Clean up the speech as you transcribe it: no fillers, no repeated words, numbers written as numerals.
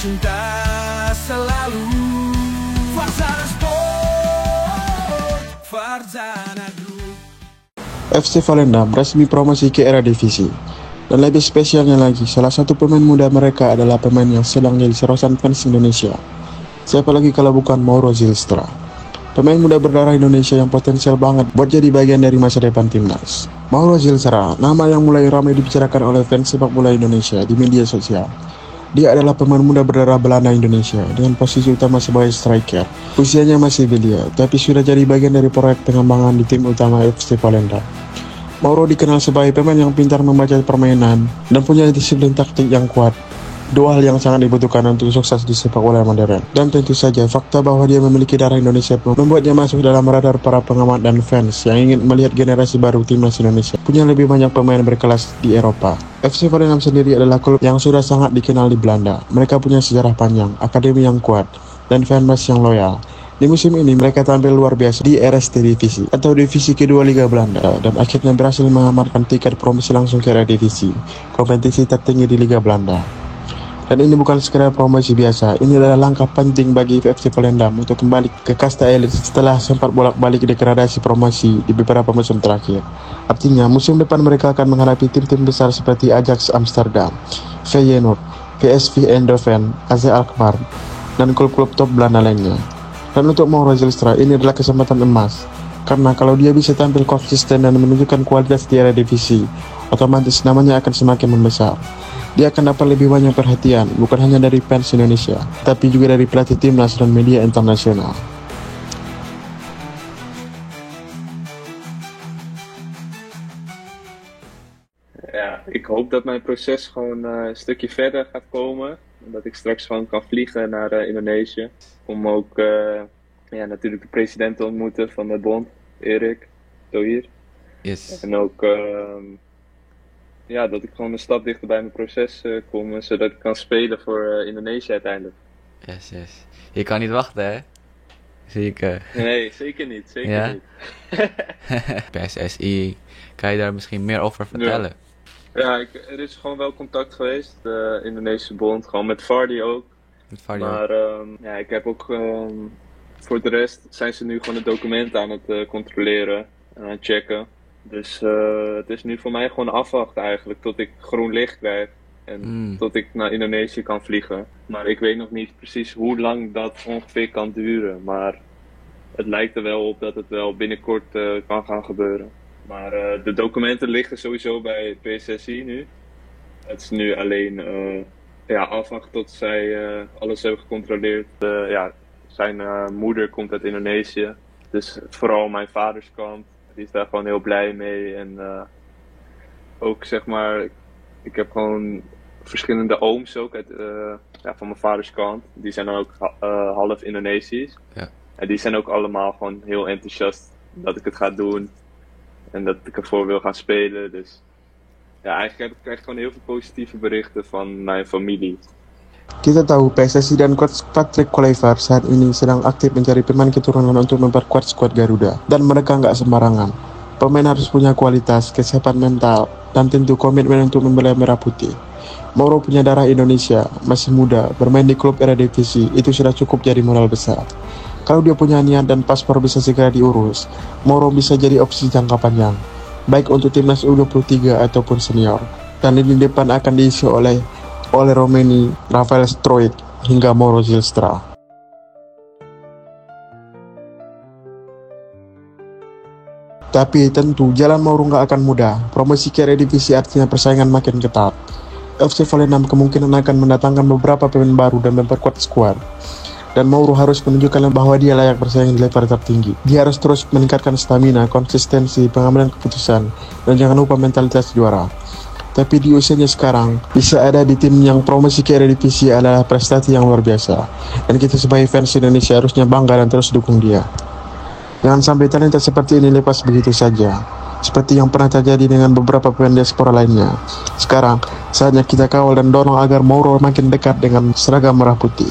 cinta selalu. Farzana Sport, Farzana Group. FC Volendam resmi promosi ke Eredivisie. Dan lebih spesialnya lagi, salah satu pemain muda mereka adalah pemain yang sedang jadi sorotan fans Indonesia. Siapa lagi kalau bukan Mauro Zylstra, pemain muda berdarah Indonesia yang potensial banget buat jadi bagian dari masa depan timnas. Mauro Zylstra, nama yang mulai ramai dibicarakan oleh fans sepak bola Indonesia di media sosial. Dia adalah pemain muda berdarah Belanda Indonesia dengan posisi utama sebagai striker. Usianya masih belia, tapi sudah jadi bagian dari proyek pengembangan di tim utama FC Volendam. Mauro dikenal sebagai pemain yang pintar membaca permainan dan punya disiplin taktik yang kuat. Dua hal yang sangat dibutuhkan untuk sukses di sepak bola modern. Dan tentu saja fakta bahwa dia memiliki darah Indonesia pun membuatnya masuk dalam radar para pengamat dan fans yang ingin melihat generasi baru timnas Indonesia punya lebih banyak pemain berkelas di Eropa. FC Volendam sendiri adalah klub yang sudah sangat dikenal di Belanda. Mereka punya sejarah panjang, akademi yang kuat, dan fanbase yang loyal. Di musim ini mereka tampil luar biasa di RST Divisi atau divisi kedua Liga Belanda dan akhirnya berhasil mengamankan tiket promosi langsung ke Eredivisie, kompetisi tertinggi di Liga Belanda. Dan ini bukan sekedar promosi biasa, ini adalah langkah penting bagi FC Volendam untuk kembali ke kasta elit setelah sempat bolak-balik degradasi promosi di beberapa musim terakhir. Artinya musim depan mereka akan menghadapi tim-tim besar seperti Ajax Amsterdam, Feyenoord, PSV Eindhoven, AZ Alkmaar, dan klub-klub top Belanda lainnya. Dan untuk Mauro Zylstra ini adalah kesempatan emas, karena kalau dia bisa tampil konsisten dan menunjukkan kualitas di Eredivisie, otomatis namanya akan semakin membesar. Dia akan dapat lebih banyak perhatian, bukan hanya dari fans Indonesia, tapi juga dari pelatih timnas dan media internasional. Ja, ik hoop dat mijn proces gewoon een stukje verder gaat komen. En dat ik straks gewoon kan vliegen naar Indonesië. Om ook natuurlijk de president te ontmoeten van de bond, Erik Thohir. Yes. En ook dat ik gewoon een stap dichter bij mijn proces kom. Zodat ik kan spelen voor Indonesië uiteindelijk. Yes, yes. Je kan niet wachten, hè? Zie ik. Nee, zeker niet. Zeker Ja? niet. PSSI, kan je daar misschien meer over vertellen? Ja, er is gewoon wel contact geweest. De Indonesische bond, gewoon met Vardy ook. Met Vardy ook. Maar ik heb ook voor de rest zijn ze nu gewoon de documenten aan het controleren en aan het checken. Dus het is nu voor mij gewoon afwachten eigenlijk tot ik groen licht krijg en tot ik naar Indonesië kan vliegen. Maar ik weet nog niet precies hoe lang dat ongeveer kan duren. Maar het lijkt er wel op dat het wel binnenkort kan gaan gebeuren. Maar de documenten liggen sowieso bij PSSI nu. Het is nu alleen afwachten tot zij alles hebben gecontroleerd. Zijn moeder komt uit Indonesië. Dus vooral mijn vaders kant. Die is daar gewoon heel blij mee. En ook zeg maar, ik heb gewoon verschillende ooms ook uit, van mijn vaders kant. Die zijn dan ook half Indonesisch. Ja. En die zijn ook allemaal gewoon heel enthousiast dat ik het ga doen. En dat ik ervoor wil gaan spelen. Dus ja, eigenlijk krijg ik gewoon heel veel positieve berichten van mijn familie. Kita tahu PSSI dan coach Patrick Kluivert saat ini sedang aktif mencari pemain keturunan untuk memperkuat skuad Garuda. Dan mereka nggak sembarangan. Pemain harus punya kualitas, kesiapan mental, dan tentu komitmen untuk membela merah putih. Mauro punya darah Indonesia, masih muda, bermain di klub Eredivisie, itu sudah cukup jadi modal besar. Kalau dia punya niat dan paspor bisa segera diurus, Mauro bisa jadi opsi jangka panjang, baik untuk timnas U23 ataupun senior. Dan lini depan akan diisi oleh Romeni, Rafael Stroik, hingga Mauro Zylstra. Tapi tentu jalan Mauro nggak akan mudah. Promosi ke Eredivisie artinya persaingan makin ketat. FC Volendam kemungkinan akan mendatangkan beberapa pemain baru dan memperkuat skuad. Dan Mauro harus menunjukkan bahwa dia layak bersaing di level tertinggi. Dia harus terus meningkatkan stamina, konsistensi, pengambilan keputusan, dan jangan lupa mentalitas juara. Tapi di usianya sekarang, bisa ada di tim yang promosi ke Eredivisie adalah prestasi yang luar biasa. Dan kita sebagai fans Indonesia harusnya bangga dan terus dukung dia. Jangan sampai talenta seperti ini lepas begitu saja, seperti yang pernah terjadi dengan beberapa pemain diaspora lainnya. Sekarang, saatnya kita kawal dan dorong agar Mauro makin dekat dengan seragam merah putih.